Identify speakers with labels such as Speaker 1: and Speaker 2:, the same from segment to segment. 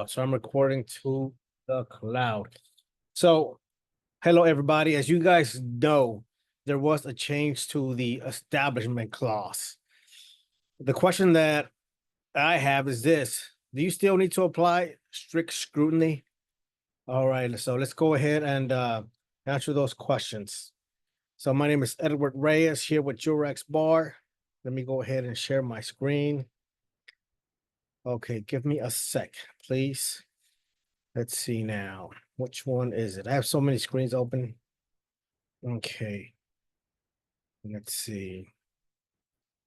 Speaker 1: So I'm recording to the cloud. So, hello everybody. As you guys know, there was a change to the establishment clause. The question that I have is this: do you still need to apply strict scrutiny? All right, so let's go ahead and answer those questions. So my name is Edward Reyes here with Jurex Bar. Let me go ahead and share my screen. Okay, give me a sec, please. Let's see now. Which one is it? I have so many screens open. Okay. Let's see.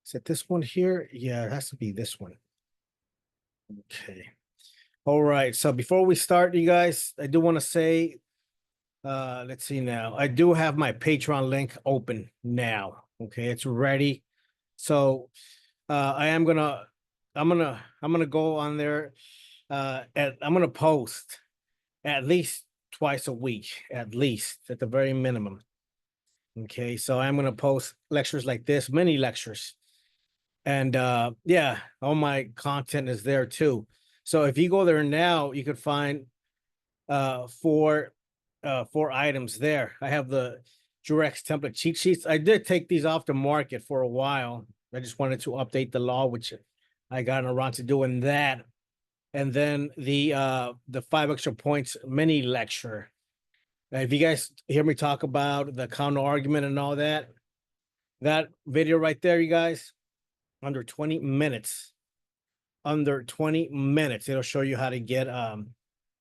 Speaker 1: Is it this one here? Yeah, it has to be this one. Okay. All right. So before we start, you guys, I do want to say, let's see now. I do have my Patreon link open now. Okay, it's ready. So I'm gonna go on there. I'm gonna post at least twice a week, at least at the very minimum. Okay, so I'm gonna post lectures like this, mini lectures. And yeah, all my content is there too. So if you go there now, you could find four items there. I have the Jurex template cheat sheets. I did take these off the market for a while. I just wanted to update the law, which I got around to doing that. And then the 5 extra points mini lecture. Now, if you guys hear me talk about the counter argument and all that, that video right there, you guys, under 20 minutes, under 20 minutes, it'll show you how to get how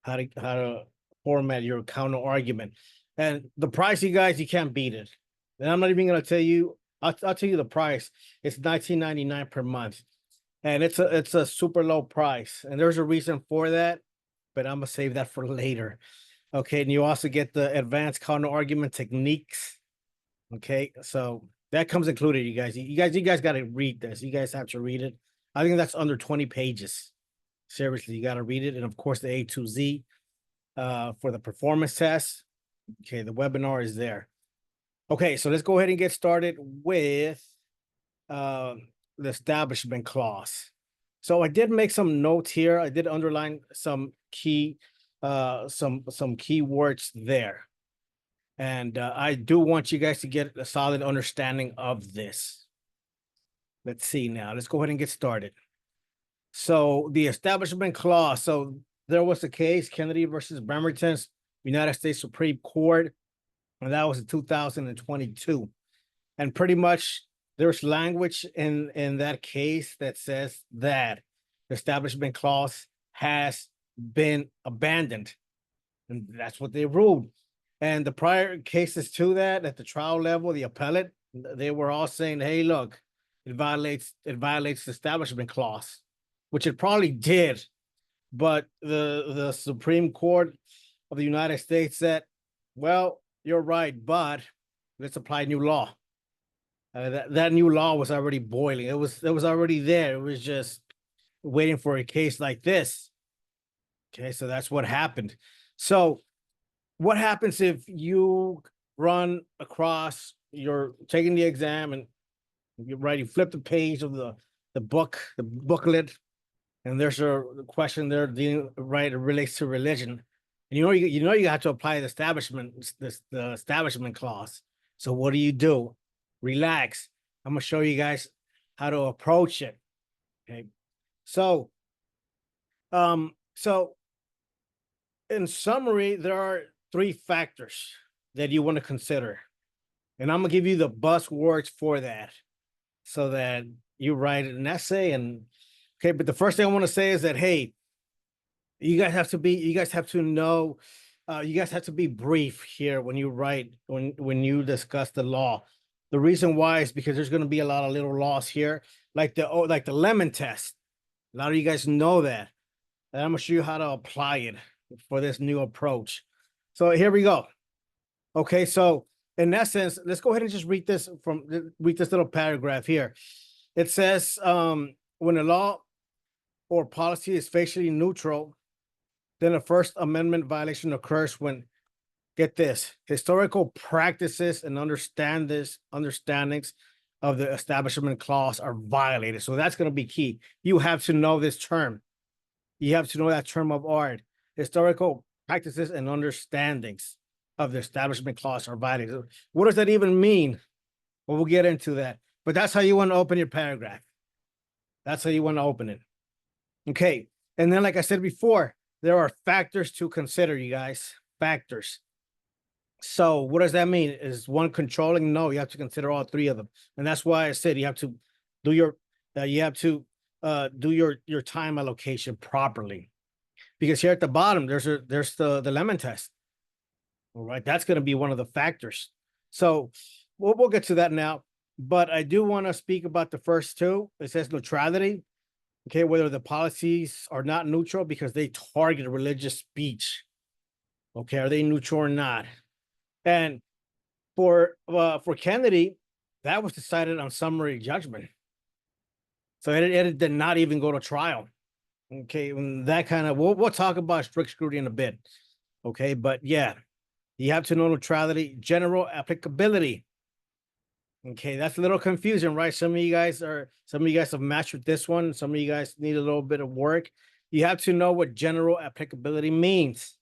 Speaker 1: to format your counter argument. And the price, you guys, you can't beat it. And I'm not even gonna tell you, I'll tell you the price. It's $19.99 per month. And it's a super low price. And there's a reason for that, but I'm gonna save that for later. Okay, and you also get the advanced counter argument techniques. Okay, so that comes included, you guys. You guys got to read this. You guys have to read it. I think that's under 20 pages. Seriously, you got to read it. And of course, the A to Z for the performance test. Okay, the webinar is there. Okay, so let's go ahead and get started with uh, the establishment clause. So I did make some notes here. I did underline some some key words there. And I do want you guys to get a solid understanding of this. Let's see now. Let's go ahead and get started. So the establishment clause. So there was a case, Kennedy versus Bremerton, United States Supreme Court, and that was in 2022. And pretty much there's language in that case that says that the establishment clause has been abandoned. And that's what they ruled. And the prior cases to that at the trial level, the appellate, they were all saying, hey, look, it violates the establishment clause, which it probably did. But the Supreme Court of the United States said, well, you're right, but let's apply new law. That new law was already boiling. It was already there. It was just waiting for a case like this. Okay, so that's what happened. So what happens if you run across, you're taking the exam and you're right, you flip the page of the booklet, and there's a question there dealing right, it relates to religion. And you have to apply the establishment clause. So what do? Relax. I'm gonna show you guys how to approach it. Okay. So so in summary, there are three factors that you want to consider. And I'm gonna give you the buzzwords for that so that you write an essay. And okay, but the first thing I want to say is that hey, you guys have to know, you guys have to be brief here when you write, when you discuss the law. The reason why is because there's gonna be a lot of little laws here, like the lemon test. A lot of you guys know that. And I'm gonna show you how to apply it for this new approach. So here we go. Okay, so in essence, let's go ahead and just read this little paragraph here. It says, when a law or policy is facially neutral, then a First Amendment violation occurs when, get this, historical practices and understandings of the establishment clause are violated. So that's going to be key. You have to know this term. You have to know that term of art. Historical practices and understandings of the Establishment Clause are violated. What does that even mean? Well, we'll get into that. But that's how you want to open your paragraph. That's how you want to open it. Okay. And then, like I said before, there are factors to consider, you guys. Factors. So what does that mean? Is one controlling? No, you have to consider all three of them. And that's why I said you have to do your your time allocation properly. Because here at the bottom, there's the lemon test. All right, that's going to be one of the factors. So we'll get to that now. But I do want to speak about the first two. It says neutrality. Okay, whether the policies are not neutral because they target religious speech. Okay, are they neutral or not? And for Kennedy, that was decided on summary judgment. So it did not even go to trial. Okay, and that kind of we'll talk about strict scrutiny in a bit. Okay, but yeah, you have to know neutrality, general applicability. Okay, that's a little confusing, right? Some of you guys have matched with this one. Some of you guys need a little bit of work. You have to know what general applicability means.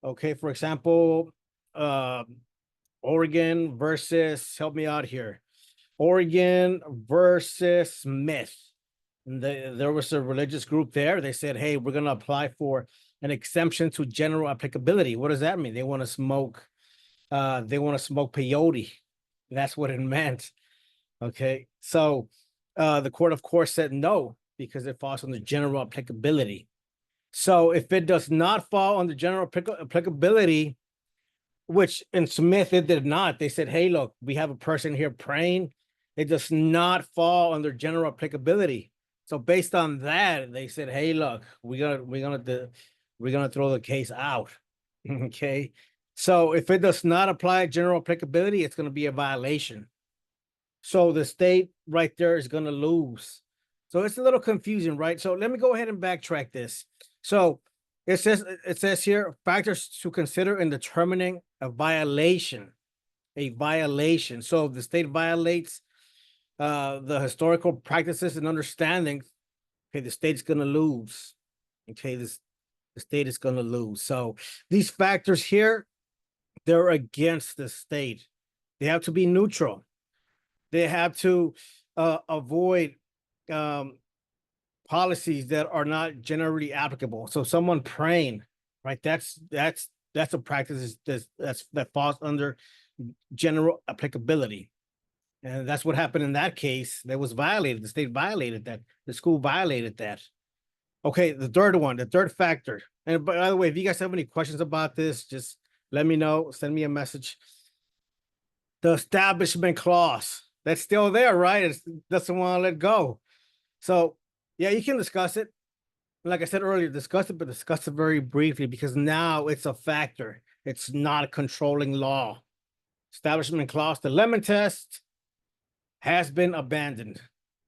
Speaker 1: Okay, for example, Oregon versus, help me out here. Oregon versus Smith. There was a religious group there. They said, hey, we're going to apply for an exemption to general applicability. What does that mean? They want to smoke peyote. That's what it meant. Okay. So the court, of course, said no, because it falls under general applicability. So if it does not fall under general applicability, which in Smith it did not, they said, hey, look, we have a person here praying. It does not fall under general applicability. So based on that, they said, hey, look, we're gonna throw the case out. Okay. So if it does not apply general applicability, it's going to be a violation. So the state right there is going to lose. So it's a little confusing, right? So let me go ahead and backtrack this. So it says here factors to consider in determining a violation. A violation. So if the state violates the historical practices and understandings, okay, the state's going to lose. Okay, the state is going to lose. So these factors here, they're against the state. They have to be neutral. They have to avoid policies that are not generally applicable. So someone praying, right? That's a practice that falls under general applicability. And that's what happened in that case. That was violated. The state violated that. The school violated that. Okay, the third factor. And by the way, if you guys have any questions about this, just let me know. Send me a message. The Establishment Clause. That's still there, right? It doesn't want to let go. So, yeah, you can discuss it. Like I said earlier, discuss it, but discuss it very briefly because now it's a factor. It's not a controlling law. Establishment Clause, the lemon test has been abandoned.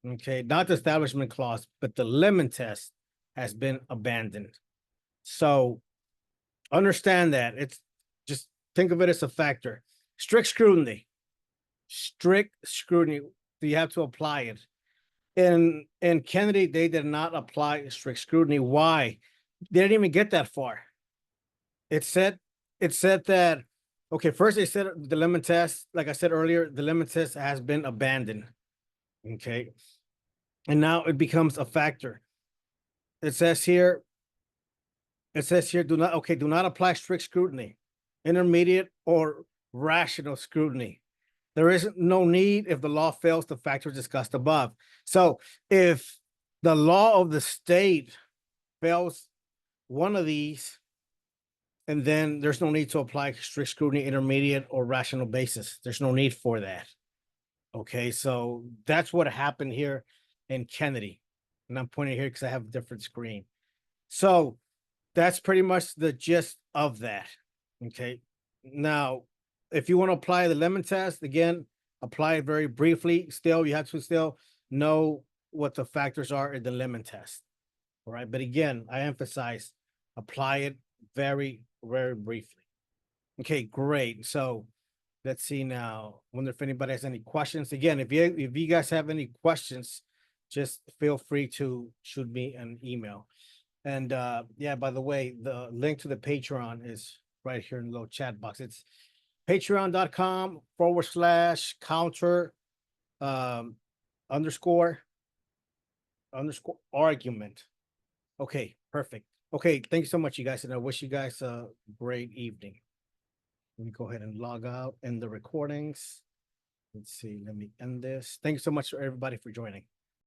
Speaker 1: Okay, not the Establishment Clause, but the lemon test has been abandoned. So understand that. It's just think of it as a factor. Strict scrutiny. Strict scrutiny. You have to apply it. In Kennedy, they did not apply strict scrutiny. Why? They didn't even get that far. It said that, okay, first they said the lemon test, like I said earlier, the lemon test has been abandoned. Okay. And now it becomes a factor. It says here, do not apply strict scrutiny, intermediate or rational scrutiny. There is no need if the law fails the factors discussed above. So if the law of the state fails one of these, and then there's no need to apply strict scrutiny, intermediate or rational basis. There's no need for that. Okay, so that's what happened here in Kennedy. And I'm pointing here because I have a different screen. So that's pretty much the gist of that. Okay. Now, if you want to apply the lemon test, again, apply it very briefly. Still, you have to still know what the factors are in the lemon test. All right. But again, I emphasize apply it very, very briefly. Okay, great. So let's see now. Wonder if anybody has any questions. Again, if you guys have any questions, just feel free to shoot me an email. And yeah, by the way, the link to the Patreon is right here in the little chat box. It's patreon.com/counter um underscore argument. Okay, perfect. Okay, thank you so much, you guys, and I wish you guys a great evening. Let me go ahead and log out in the recordings. Let's see, let me end this. Thank you so much for everybody for joining.